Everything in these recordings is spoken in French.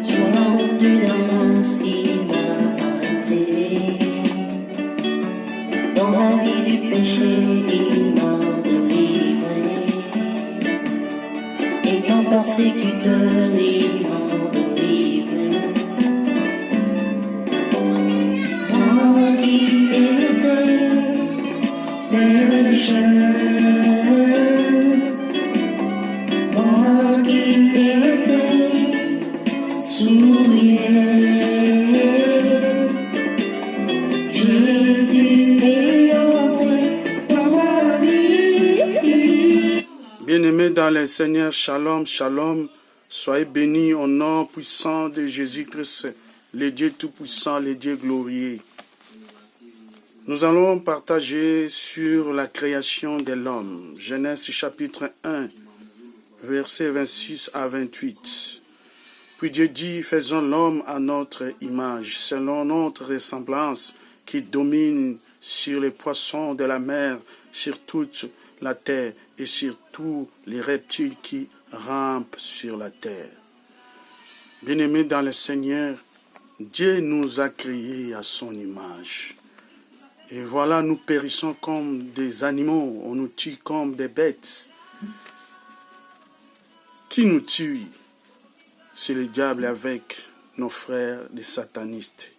Soir de Damas, il m'a arrêté. Dans la vie du péché, il m'a délivré. Étant persécuteur, il m'a délivré. Moi qui étais pécheur, moi qui étais souillé, Jésus est entré dans ma vie. Bien-aimés dans le Seigneur, shalom, shalom. Soyez bénis au nom puissant de Jésus-Christ, le Dieu tout-puissant, le Dieu glorieux. Nous allons partager sur la création de l'homme. Genèse chapitre 1, versets 26 à 28. Puis Dieu dit, faisons l'homme à notre image, selon notre ressemblance, qui domine sur les poissons de la mer, sur toute la terre et sur tous les reptiles qui rampent sur la terre. Bien-aimés dans le Seigneur, Dieu nous a créés à son image. Et voilà, nous périssons comme des animaux, on nous tue comme des bêtes. Qui nous tue? C'est le diable avec nos frères les satanistes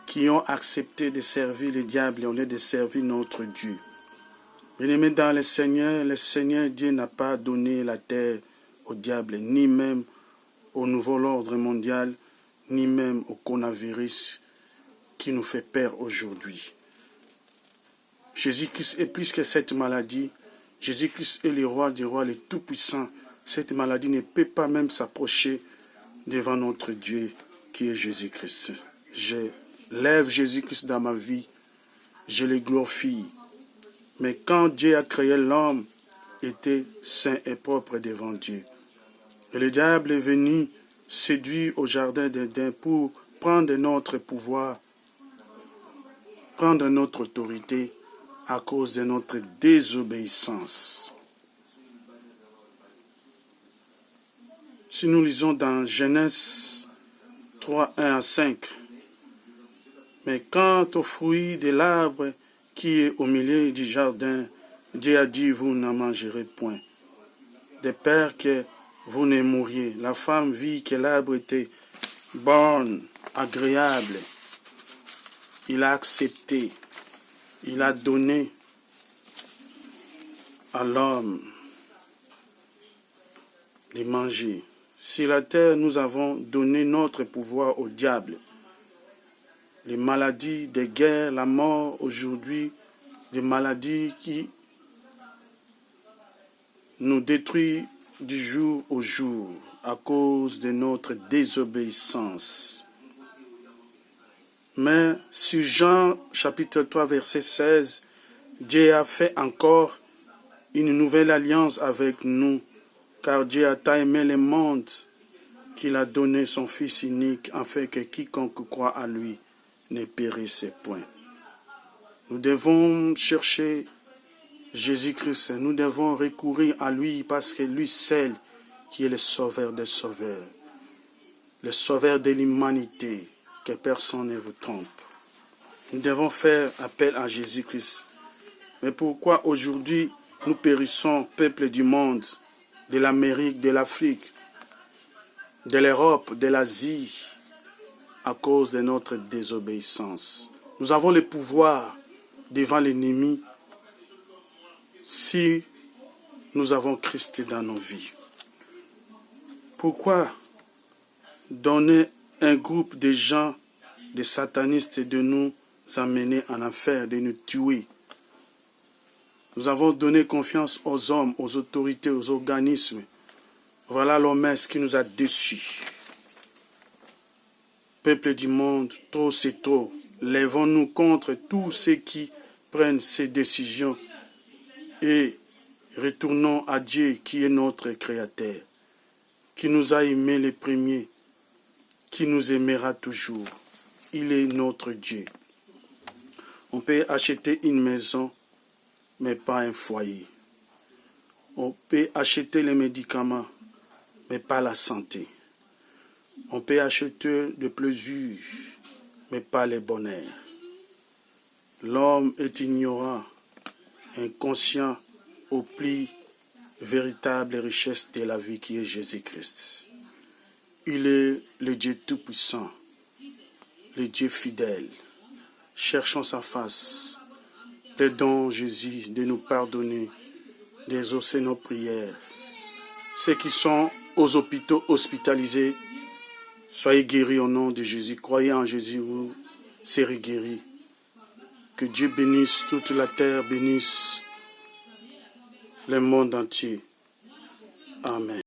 qui ont accepté de servir le diable au lieu de servir notre Dieu. Bien-aimés dans le Seigneur Dieu n'a pas donné la terre au diable, ni même au nouvel ordre mondial, ni même au coronavirus qui nous fait peur aujourd'hui. Jésus-Christ est plus que cette maladie. Jésus-Christ est le roi des rois, le tout-puissant. Cette maladie ne peut pas même s'approcher devant notre Dieu qui est Jésus-Christ. Je lève Jésus-Christ dans ma vie, je le glorifie. Mais quand Dieu a créé l'homme, il était saint et propre devant Dieu. Et le diable est venu séduire au jardin d'Éden pour prendre notre pouvoir, prendre notre autorité à cause de notre désobéissance. Si nous lisons dans Genèse 3, 1 à 5, mais quant au fruit de l'arbre qui est au milieu du jardin, Dieu a dit, vous n'en mangerez point, de peur que vous ne mouriez. La femme vit que l'arbre était bon, agréable. Il a accepté, il a donné à l'homme de manger. Sur la terre, nous avons donné notre pouvoir au diable. Les maladies, des guerres, la mort aujourd'hui, des maladies qui nous détruisent du jour au jour à cause de notre désobéissance. Mais sur Jean chapitre 3 verset 16, Dieu a fait encore une nouvelle alliance avec nous, car Dieu a tant aimé le monde qu'il a donné son Fils unique, afin que quiconque croit à lui ne périsse point. Nous devons chercher Jésus-Christ, nous devons recourir à lui parce que lui seul qui est le sauveur des sauveurs, le sauveur de l'humanité, que personne ne vous trompe. Nous devons faire appel à Jésus-Christ. Mais pourquoi aujourd'hui nous périssons, peuple du monde, de l'Amérique, de l'Afrique, de l'Europe, de l'Asie, à cause de notre désobéissance? Nous avons le pouvoir devant l'ennemi si nous avons Christ dans nos vies. Pourquoi donner un groupe de gens, de satanistes, de nous amener en enfer, de nous tuer? Nous avons donné confiance aux hommes, aux autorités, aux organismes. Voilà l'homme qui nous a déçus. Peuple du monde, trop c'est trop. Lèvons-nous contre tous ceux qui prennent ces décisions et retournons à Dieu qui est notre Créateur, qui nous a aimés les premiers, qui nous aimera toujours. Il est notre Dieu. On peut acheter une maison, mais pas un foyer. On peut acheter les médicaments, mais pas la santé. On peut acheter de plaisir, mais pas les bonheurs. L'homme est ignorant, inconscient au plus véritable richesse de la vie qui est Jésus-Christ. Il est le Dieu tout-puissant, le Dieu fidèle. Cherchons sa face. Plaidons Jésus de nous pardonner, d'exaucer nos prières. Ceux qui sont aux hôpitaux hospitalisés, soyez guéris au nom de Jésus. Croyez en Jésus, vous serez guéris. Que Dieu bénisse toute la terre, bénisse le monde entier. Amen.